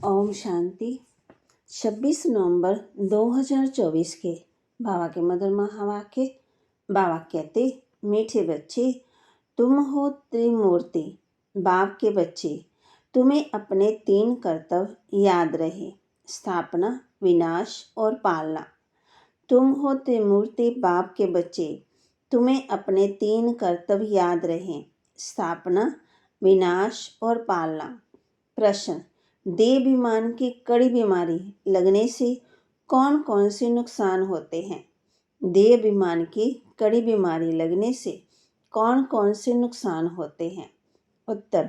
ओम शांति। 26 नवंबर 2024 के बाबा के मधुर महावाक्य। बाबा कहते, मीठे बच्चे, तुम हो त्रिमूर्ति बाप के बच्चे। तुम्हें अपने 3 कर्तव्य याद रहे, स्थापना, विनाश और पालना। तुम हो त्रिमूर्ति बाप के बच्चे। तुम्हें अपने 3 कर्तव्य याद रहे, स्थापना, विनाश और पालना। प्रश्न, देहाभिमान की कड़ी बीमारी लगने से कौन कौन से नुकसान होते हैं? देहाभिमान की कड़ी बीमारी लगने से कौन कौन से नुकसान होते हैं? उत्तर,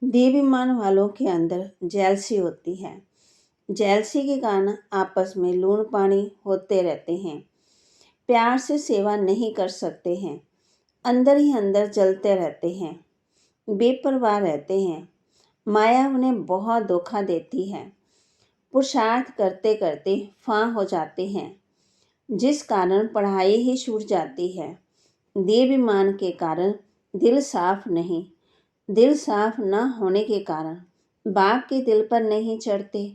देहाभिमान वालों के अंदर जेलसी होती है। जेलसी के कारण आपस में लूण पानी होते रहते हैं। प्यार से सेवा नहीं कर सकते हैं। अंदर ही अंदर जलते रहते हैं। बेपरवाह रहते हैं। माया उन्हें बहुत धोखा देती है। पुरुषार्थ करते करते फां हो जाते हैं, जिस कारण पढ़ाई ही छूट जाती है। देहाभिमान के कारण दिल साफ नहीं। दिल साफ न होने के कारण बाप के दिल पर नहीं चढ़ते।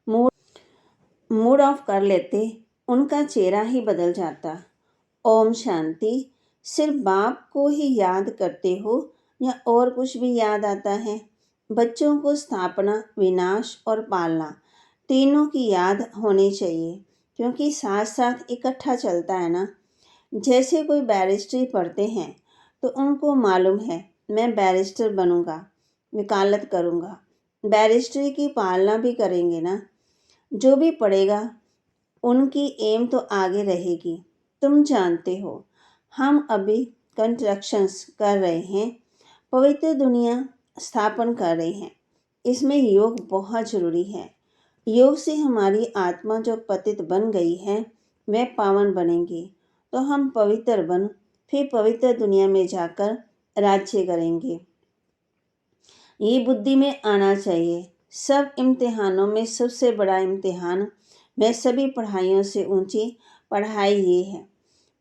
मूड ऑफ कर लेते, उनका चेहरा ही बदल जाता। ओम शांति। सिर्फ बाप को ही याद करते हो या और कुछ भी याद आता है? बच्चों को स्थापना, विनाश और पालना तीनों की याद होनी चाहिए, क्योंकि साथ साथ इकट्ठा चलता है ना। जैसे कोई बैरिस्ट्री पढ़ते हैं तो उनको मालूम है, मैं बैरिस्टर बनूंगा, वकालत करूंगा। बैरिस्ट्री की पालना भी करेंगे ना। जो भी पढ़ेगा उनकी एम तो आगे रहेगी। तुम जानते हो, हम अभी कंस्ट्रक्शंस कर रहे हैं, पवित्र दुनिया स्थापन कर रहे हैं। इसमें योग बहुत ज़रूरी है। योग से हमारी आत्मा जो पतित बन गई है वह पावन बनेगी, तो हम पवित्र बन फिर पवित्र दुनिया में जाकर राज्य करेंगे। ये बुद्धि में आना चाहिए। सब इम्तिहानों में सबसे बड़ा इम्तिहान, वह सभी पढ़ाइयों से ऊंची पढ़ाई ये है।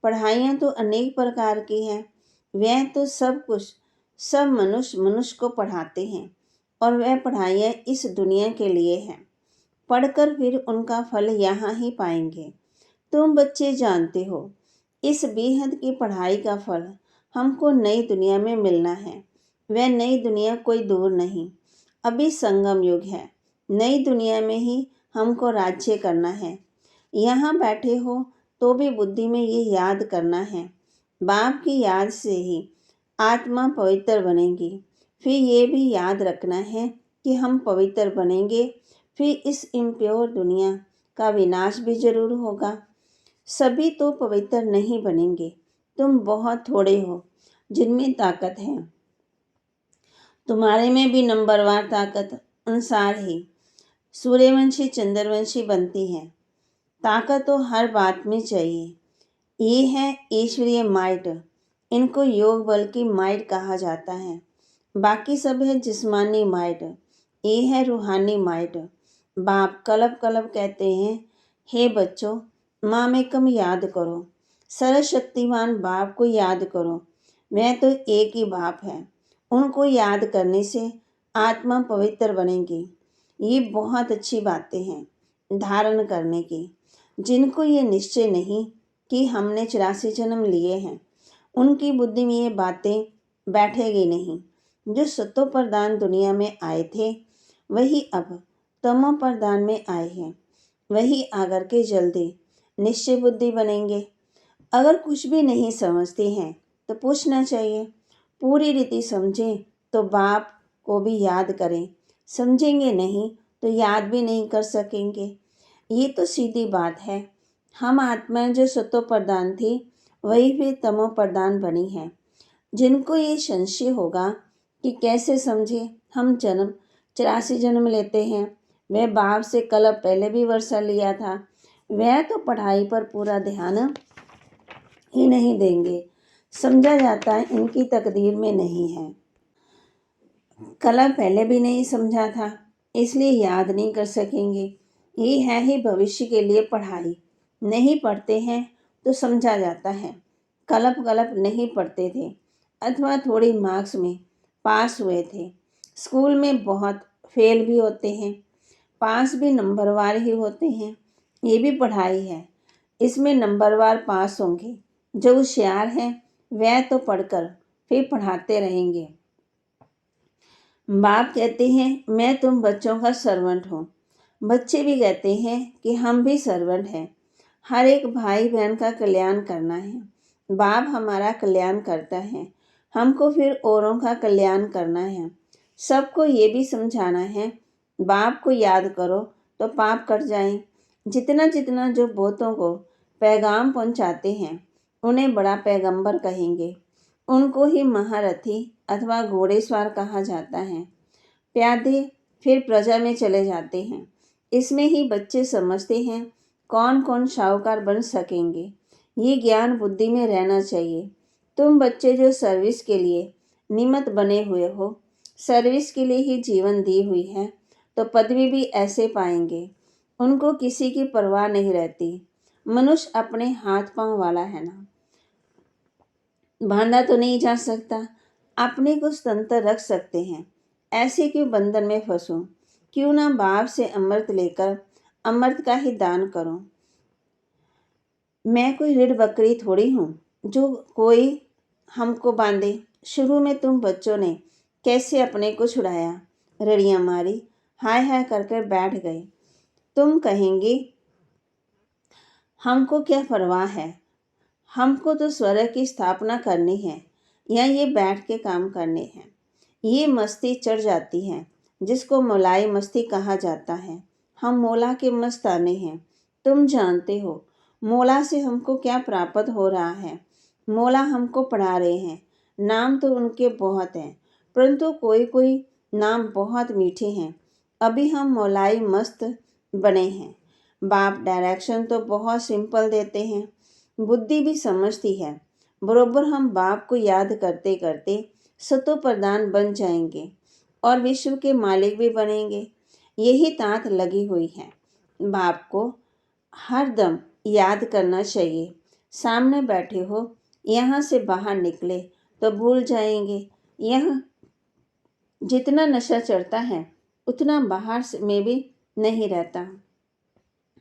पढ़ाइयाँ तो अनेक प्रकार की हैं। वह तो सब मनुष्य को पढ़ाते हैं, और वह पढ़ाइयाँ इस दुनिया के लिए हैं। पढ़कर फिर उनका फल यहाँ ही पाएंगे। तुम बच्चे जानते हो, इस बेहद की पढ़ाई का फल हमको नई दुनिया में मिलना है। वह नई दुनिया कोई दूर नहीं, अभी संगम युग है। नई दुनिया में ही हमको राज्य करना है। यहाँ बैठे हो तो भी बुद्धि में ये याद करना है, बाप की याद से ही आत्मा पवित्र बनेगी। फिर ये भी याद रखना है कि हम पवित्र बनेंगे, फिर इस इम्प्योर दुनिया का विनाश भी जरूर होगा। सभी तो पवित्र नहीं बनेंगे। तुम बहुत थोड़े हो जिनमें ताकत है। तुम्हारे में भी नंबरवार ताकत अनुसार ही सूर्यवंशी चंद्रवंशी बनती है। ताकत तो हर बात में चाहिए। ये है ईश्वरीय माइट। इनको योग बल की माइट कहा जाता है। बाकी सब है जिस्मानी माइट। ये है रूहानी माइट। बाप कलब कलब कहते हैं, हे बच्चों, माँ में कम याद करो। सर्वशक्तिमान बाप को याद करो। वह तो एक ही बाप है। उनको याद करने से आत्मा पवित्र बनेगी। ये बहुत अच्छी बातें हैं धारण करने की। जिनको ये निश्चय नहीं कि हमने 84 जन्म लिए हैं, उनकी बुद्धि में ये बातें बैठेगी नहीं। जो सतो प्रधान दुनिया में आए थे, वही अब तमो प्रधान में आए हैं। वही आकर के जल्दी निश्चय बुद्धि बनेंगे। अगर कुछ भी नहीं समझते हैं तो पूछना चाहिए। पूरी रीति समझें तो बाप को भी याद करें। समझेंगे नहीं तो याद भी नहीं कर सकेंगे। ये तो सीधी बात है। हम आत्माएं जो सतो प्रधान थी, वही भी तमो प्रधान बनी है। जिनको ये संशय होगा कि कैसे समझे, हम 84 जन्म लेते हैं, वह बाप से कल पहले भी वर्षा लिया था, वह तो पढ़ाई पर पूरा ध्यान ही नहीं देंगे। समझा जाता है इनकी तकदीर में नहीं है। कल पहले भी नहीं समझा था, इसलिए याद नहीं कर सकेंगे। ये है ही भविष्य के लिए पढ़ाई। नहीं पढ़ते हैं तो समझा जाता है। कलप नहीं पढ़ते थे अथवा थोड़ी मार्क्स में पास हुए थे, स्कूल में बहुत फेल भी होते हैं। पास भी नंबरवार ही होते हैं। ये भी पढ़ाई है, इसमें नंबरवार पास होंगे। जो होशियार हैं वह तो पढ़कर फिर पढ़ाते रहेंगे। बाप कहते हैं मैं तुम बच्चों का सर्वेंट हूँ। बच्चे भी कहते हैं कि हम भी सर्वेंट हैं। हर एक भाई बहन का कल्याण करना है। बाप हमारा कल्याण करता है, हमको फिर औरों का कल्याण करना है। सबको ये भी समझाना है, बाप को याद करो तो पाप कट जाएं। जितना जितना जो बहुतों को पैगाम पहुंचाते हैं उन्हें बड़ा पैगंबर कहेंगे। उनको ही महारथी अथवा घोड़ेसवार कहा जाता है। प्यादे फिर प्रजा में चले जाते हैं। इसमें ही बच्चे समझते हैं कौन कौन शाहूकार बन सकेंगे। ये ज्ञान बुद्धि में रहना चाहिए। तुम बच्चे जो सर्विस के लिए निमित्त बने हुए हो, सर्विस के लिए ही जीवन दी हुई है, तो पदवी भी ऐसे पाएंगे। उनको किसी की परवाह नहीं रहती। मनुष्य अपने हाथ पांव वाला है ना, बांधा तो नहीं जा सकता। अपने को स्वतंत्र रख सकते हैं। ऐसे क्यों बंधन में फंसूं? क्यों ना बाप से अमृत लेकर अमृत का ही दान करूं। मैं कोई ऋण बकरी थोड़ी हूँ जो कोई हमको बांधे। शुरू में तुम बच्चों ने कैसे अपने को छुड़ाया, रड़ियाँ मारी, हाय हाय करके बैठ गए। तुम कहेंगे हमको क्या परवाह है, हमको तो स्वर्ग की स्थापना करनी है या ये बैठ के काम करने हैं। ये मस्ती चढ़ जाती है जिसको मौलाई मस्ती कहा जाता है। हम मौला के मस्ताने हैं। तुम जानते हो मौला से हमको क्या प्राप्त हो रहा है। मौला हमको पढ़ा रहे हैं। नाम तो उनके बहुत हैं, परंतु कोई कोई नाम बहुत मीठे हैं। अभी हम मौलाई मस्त बने हैं। बाप डायरेक्शन तो बहुत सिंपल देते हैं, बुद्धि भी समझती है। बरोबर हम बाप को याद करते करते सतो प्रधान बन जाएंगे और विश्व के मालिक भी बनेंगे। यही तात लगी हुई है। बाप को हर दम याद करना चाहिए। सामने बैठे हो, यहाँ से बाहर निकले तो भूल जाएंगे। यहाँ जितना नशा चढ़ता है उतना बाहर में भी नहीं रहता।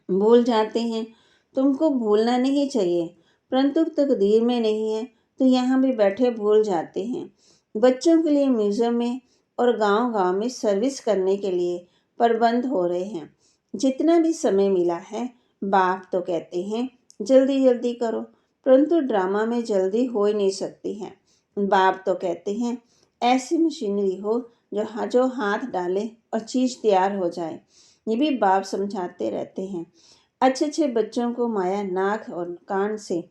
भूल जाते हैं। तुमको भूलना नहीं चाहिए, परंतु तकदीर में नहीं है तो यहाँ भी बैठे भूल जाते हैं। बच्चों के लिए म्यूजियम में और गांव-गांव में सर्विस करने के लिए प्रबंध हो रहे हैं। जितना भी समय मिला है, बाप तो कहते हैं जल्दी जल्दी करो, परंतु ड्रामा में जल्दी हो ही नहीं सकती है। बाप तो कहते हैं ऐसी मशीनरी हो जो हाथ डाले और चीज़ तैयार हो जाए। ये भी बाप समझाते रहते हैं। अच्छे अच्छे बच्चों को माया नाक और कान से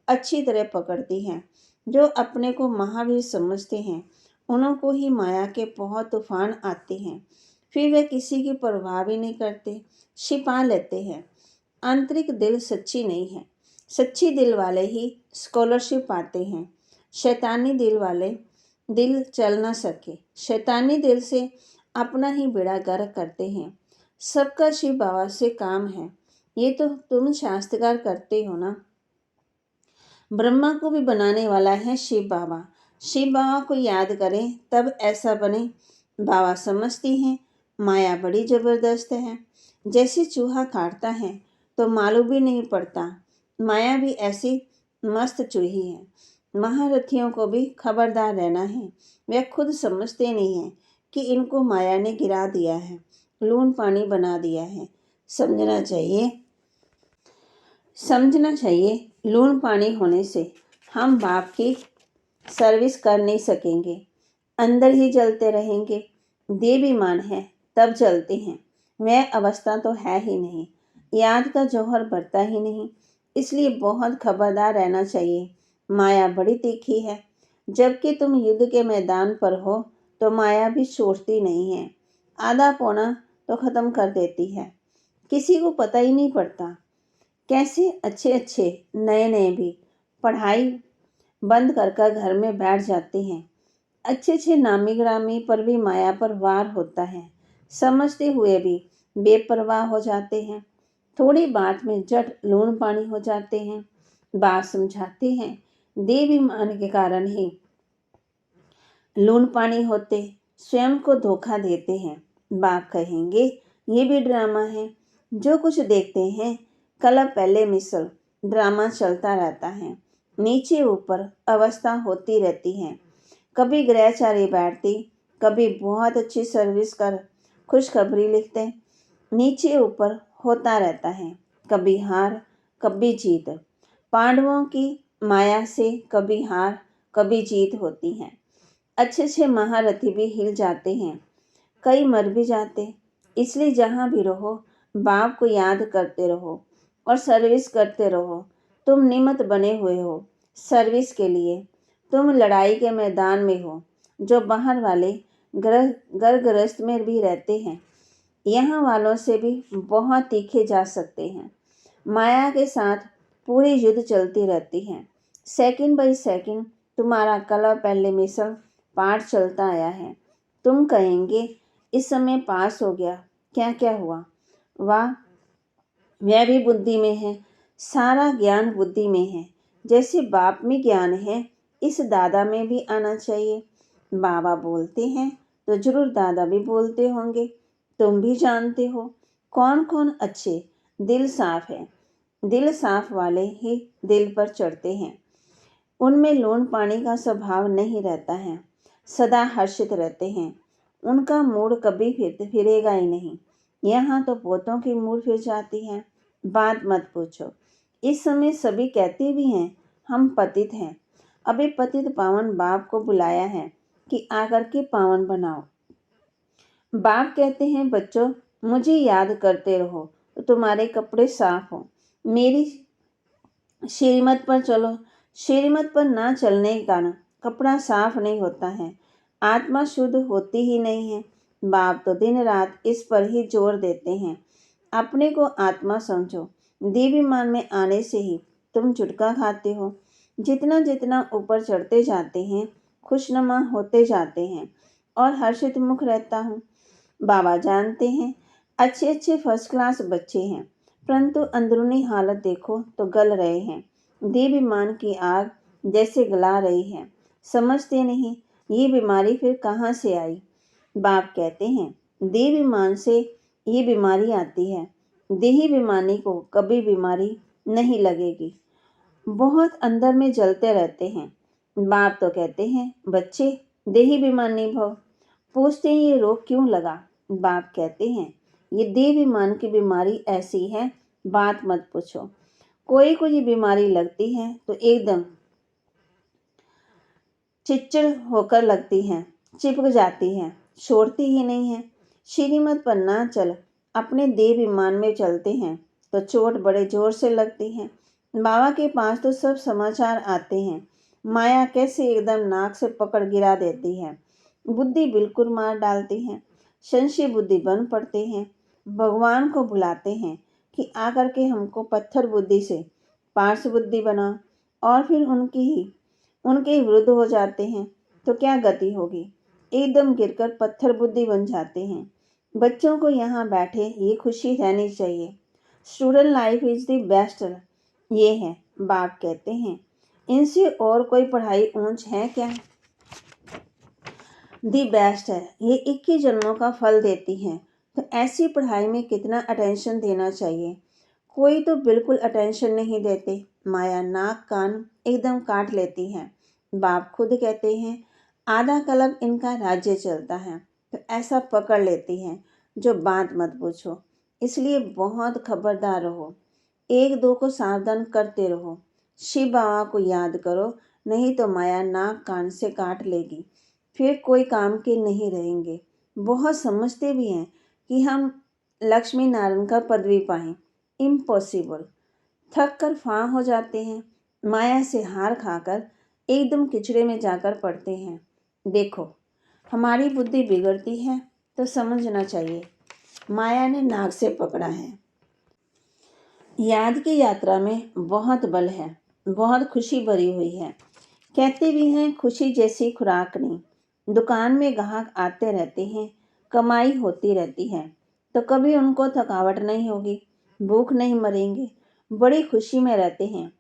अच्छी तरह पकड़ती है। जो अपने को महावीर समझते हैं उन्हों को ही माया के बहुत तूफान आते हैं। फिर वे किसी की परवाह भी नहीं करते, छिपा लेते हैं। आंतरिक दिल सच्ची नहीं है। सच्ची दिल वाले ही स्कॉलरशिप पाते हैं। शैतानी दिल वाले दिल चल ना सके। शैतानी दिल से अपना ही बेड़ा गर्क करते हैं। सबका शिव बाबा से काम है, ये तो तुम शास्त्रकार करते हो ना। ब्रह्मा को भी बनाने वाला है शिव बाबा। शिव बाबा को याद करें तब ऐसा बने। बाबा समझती हैं माया बड़ी जबरदस्त है। जैसे चूहा काटता है तो मालूम भी नहीं पड़ता। माया भी ऐसी मस्त चूही है। महारथियों को भी खबरदार रहना है। वे खुद समझते नहीं हैं कि इनको माया ने गिरा दिया है, लून पानी बना दिया है। समझना चाहिए लून पानी होने से हम बाप की सर्विस कर नहीं सकेंगे। अंदर ही जलते रहेंगे। देवीमान है तब जलते हैं। वह अवस्था तो है ही नहीं। याद का जौहर बढ़ता ही नहीं। इसलिए बहुत खबरदार रहना चाहिए। माया बड़ी तीखी है। जबकि तुम युद्ध के मैदान पर हो तो माया भी छोड़ती नहीं है। आधा पौना तो ख़त्म कर देती है। किसी को पता ही नहीं पड़ता। कैसे अच्छे अच्छे नए नए भी पढ़ाई बंद कर घर में बैठ जाते हैं। अच्छे अच्छे नामी ग्रामी पर भी माया पर वार होता है। समझते हुए भी बेपरवाह हो जाते हैं। थोड़ी बात में जट लून पानी हो जाते हैं। बात समझाते हैं देवी मान के कारण ही लून पानी होते, स्वयं को धोखा देते हैं। बाप कहेंगे ये भी ड्रामा है। जो कुछ देखते हैं कल पहले मिसल ड्रामा चलता रहता है। नीचे ऊपर अवस्था होती रहती है। कभी ग्रहचारी बैठती, कभी बहुत अच्छी सर्विस कर खुशखबरी लिखते। नीचे ऊपर होता रहता है, कभी हार कभी जीत। पांडवों की माया से कभी हार कभी जीत होती है। अच्छे अच्छे महारथी भी हिल जाते हैं, कई मर भी जाते। इसलिए जहाँ भी रहो बाप को याद करते रहो और सर्विस करते रहो। तुम निमित्त बने हुए हो सर्विस के लिए। तुम लड़ाई के मैदान में हो। जो बाहर वाले घर गृहस्थ में भी रहते हैं, यहाँ वालों से भी बहुत तीखे जा सकते हैं। माया के साथ पूरी युद्ध चलती रहती है। सेकंड बाय सेकंड तुम्हारा कला पहले मिसल पाठ चलता आया है। तुम कहेंगे इस समय पास हो गया, क्या क्या हुआ। वाह, वह भी बुद्धि में है। सारा ज्ञान बुद्धि में है। जैसे बाप में ज्ञान है, इस दादा में भी आना चाहिए। बाबा बोलते हैं तो जरूर दादा भी बोलते होंगे। तुम भी जानते हो कौन कौन अच्छे दिल साफ है। दिल साफ वाले ही दिल पर चढ़ते हैं। उनमें लून पानी का स्वभाव नहीं रहता है, सदा हर्षित रहते हैं। उनका मूड कभी फिरेगा ही नहीं। यहाँ तो पोतों की मूड फिर जाती है, बात मत पूछो। इस समय सभी कहते भी हैं हम पतित हैं। अभी पतित पावन बाप को बुलाया है कि आकर के पावन बनाओ। बाप कहते हैं बच्चों मुझे याद करते रहो तो तुम्हारे कपड़े साफ हो। मेरी श्रीमत पर चलो। श्रीमत पर ना चलने के कारण कपड़ा साफ नहीं होता है, आत्मा शुद्ध होती ही नहीं है। बाप तो दिन रात इस पर ही जोर देते हैं। अपने को आत्मा समझो। देवीमान में आने से ही तुम चुटका खाते हो। जितना जितना ऊपर चढ़ते जाते हैं खुशनुमा होते जाते हैं और हर्षित मुख रहता हूँ। बाबा जानते हैं अच्छे अच्छे फर्स्ट क्लास बच्चे हैं, परंतु अंदरूनी हालत देखो तो गल रहे हैं। देवीमान की आग जैसे गला रही है। समझते नहीं ये बीमारी फिर कहाँ से आई। बाप कहते हैं देवीमान से ये बीमारी आती है। देही बीमारी को कभी बीमारी नहीं लगेगी। बहुत अंदर में जलते रहते हैं। बाप तो कहते हैं बच्चे देही बीमारी भव। पूछते हैं ये रोग क्यों लगा। बाप कहते हैं ये देवीमान की बीमारी ऐसी है, बात मत पूछो। कोई को ये बीमारी लगती है तो एकदम चिड़चिड़ होकर लगती है, चिपक जाती है, छोड़ती ही नहीं है। श्रीमत पर ना चल अपने देव विमान में चलते हैं तो चोट बड़े जोर से लगती है। बाबा के पास तो सब समाचार आते हैं। माया कैसे एकदम नाक से पकड़ गिरा देती है, बुद्धि बिल्कुल मार डालती है। संशय बुद्धि बन पड़ते हैं। भगवान को बुलाते हैं कि आकर के हमको पत्थर बुद्धि से पार्श बुद्धि बना, और फिर उनके विरुद्ध हो जाते हैं तो क्या गति होगी। एकदम गिरकर पत्थर बुद्धि बन जाते हैं। बच्चों को यहाँ बैठे ये खुशी रहनी चाहिए। Student life is the best. ये है बाप कहते हैं इनसे और कोई पढ़ाई ऊंच है क्या। दी बेस्ट है, ये 21 जन्मों का फल देती है। तो ऐसी पढ़ाई में कितना अटेंशन देना चाहिए। कोई तो बिल्कुल अटेंशन नहीं देते। माया नाक कान एकदम काट लेती है। बाप खुद कहते हैं आधा कलप इनका राज्य चलता है, तो ऐसा पकड़ लेती है जो बात मत पूछो। इसलिए बहुत खबरदार रहो। एक दो को सावधान करते रहो। शिव बाबा को याद करो, नहीं तो माया नाक कान से काट लेगी। फिर कोई काम के नहीं रहेंगे। बहुत समझते भी हैं कि हम लक्ष्मी नारायण का पदवी पाएं। इम्पॉसिबल। थक कर फां हो जाते हैं। माया से हार खाकर एकदम किचड़े में जाकर पड़ते हैं। देखो हमारी बुद्धि बिगड़ती है तो समझना चाहिए माया ने नाक से पकड़ा है। याद की यात्रा में बहुत बल है, बहुत खुशी भरी हुई है। कहते भी हैं खुशी जैसी खुराक नहीं। दुकान में ग्राहक आते रहते हैं, कमाई होती रहती है, तो कभी उनको थकावट नहीं होगी, भूख नहीं मरेंगे, बड़ी खुशी में रहते हैं।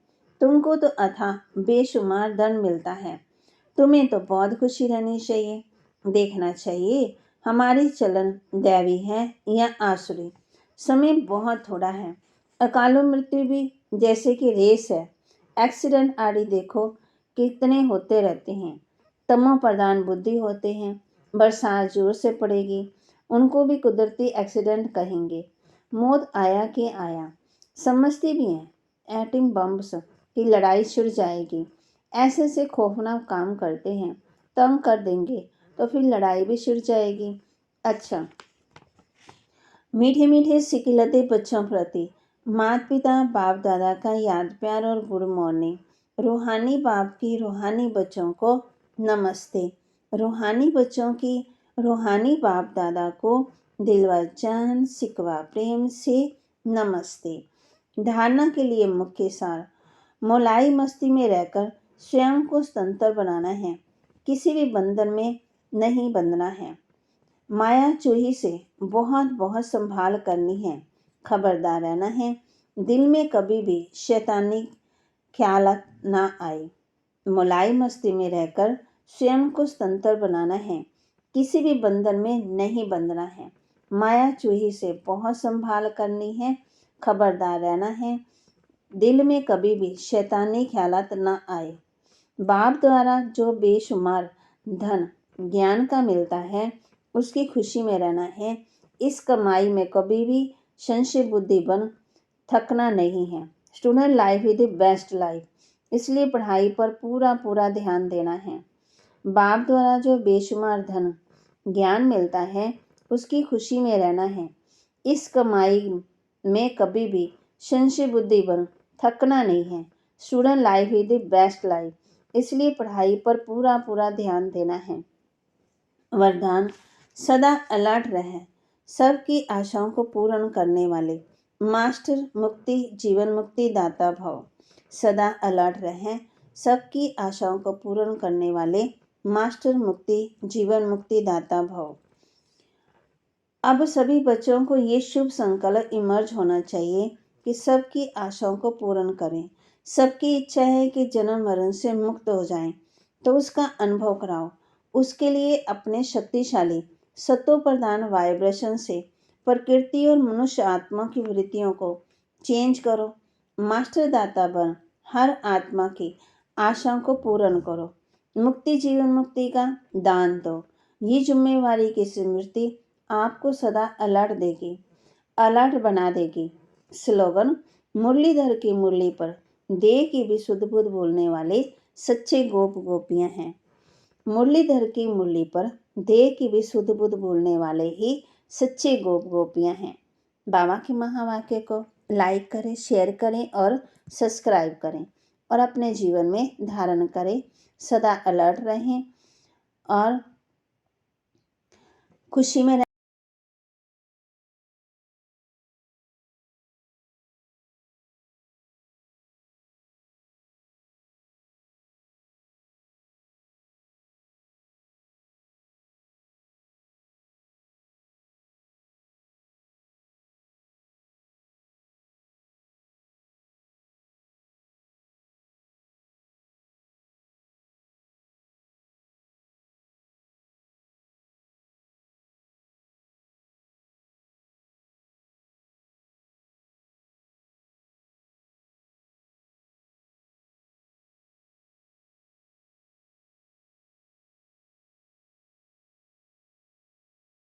तुमको तो अथाह बेशुमार धन मिलता है, तुम्हें तो बहुत खुशी रहनी चाहिए। देखना चाहिए हमारी चलन दैवी है या आसुरी। समय बहुत थोड़ा है। अकाल मृत्यु भी जैसे कि रेस है। एक्सीडेंट आदि देखो कितने होते रहते हैं। तमो प्रधान बुद्धि होते हैं। बरसात जोर से पड़ेगी, उनको भी कुदरती एक्सीडेंट कहेंगे। मौत आया कि आया समझती भी हैं। एटम बम्स की लड़ाई छिड़ जाएगी। ऐसे से खौफनाक काम करते हैं, तंग कर देंगे तो फिर लड़ाई भी छिड़ जाएगी। अच्छा, मीठे मीठे सिकिलते बच्चों प्रति माता पिता बाप दादा का याद प्यार और गुड मॉर्निंग। रूहानी बाप की रूहानी बच्चों को नमस्ते। रूहानी बच्चों की रूहानी बाप दादा को दिलवा जान सिकवा प्रेम से नमस्ते। धारणा के लिए मुख्य सार, मोलाई मस्ती में रहकर स्वयं को स्वतंत्र बनाना है। किसी भी बंधन में नहीं बंधना है। माया चूही से बहुत बहुत संभाल करनी है। खबरदार रहना है। दिल में कभी भी शैतानी ख्यालात ना आए। मोलाई मस्ती में रहकर स्वयं को स्वतंत्र बनाना है। किसी भी बंधन में नहीं बंधना है। माया चूही से बहुत संभाल करनी है। खबरदार रहना है। दिल में कभी भी शैतानी ख्यालात ना आए। बाप द्वारा जो बेशुमार धन ज्ञान का मिलता है, उसकी खुशी में रहना है। इस कमाई में कभी भी संशय बुद्धि बन थकना नहीं है। Student life is the best life, इसलिए पढ़ाई पर पूरा पूरा ध्यान देना है। बाप द्वारा जो बेशुमार धन ज्ञान मिलता है, उसकी खुशी में रहना है। इस कमाई में कभी भी संशय बुद्धि बन थकना नहीं है। Student life is the best life, इसलिए पढ़ाई पर पूरा पूरा ध्यान देना है। वरदान, सदा अलर्ट रहें। सबकी आशाओं को पूर्ण करने वाले मास्टर मुक्ति जीवन मुक्ति दाता भव। सदा अलर्ट रहें। सबकी आशाओं को पूर्ण करने वाले मास्टर मुक्ति जीवन मुक्ति दाता भव। अब सभी बच्चों को ये शुभ संकल्प इमर्ज होना चाहिए कि सबकी आशाओं को पूर्ण करें। सबकी इच्छा है कि जन्म मरण से मुक्त हो जाएं, तो उसका अनुभव कराओ। उसके लिए अपने शक्तिशाली सत्व प्रधान वाइब्रेशन से प्रकृति और मनुष्य आत्मा की वृत्तियों को चेंज करो। मास्टर दाता बन हर आत्मा की आशाओं को पूर्ण करो। मुक्ति जीवन मुक्ति का दान दो। ये जिम्मेवारी की स्मृति आपको सदा अलर्ट देगी, अलर्ट बना देगी। स्लोगन, मुरलीधर की मुरली पर देह की भी शुद्ध बुद्ध बोलने वाले सच्चे गोप गोपियां हैं। मुरलीधर की मुरली पर देह की भी शुद्ध बुद्ध बोलने वाले ही सच्चे गोप गोपियां हैं। बाबा के महावाक्य को लाइक करें, शेयर करें और सब्सक्राइब करें और अपने जीवन में धारण करें। सदा अलर्ट रहें और खुशी में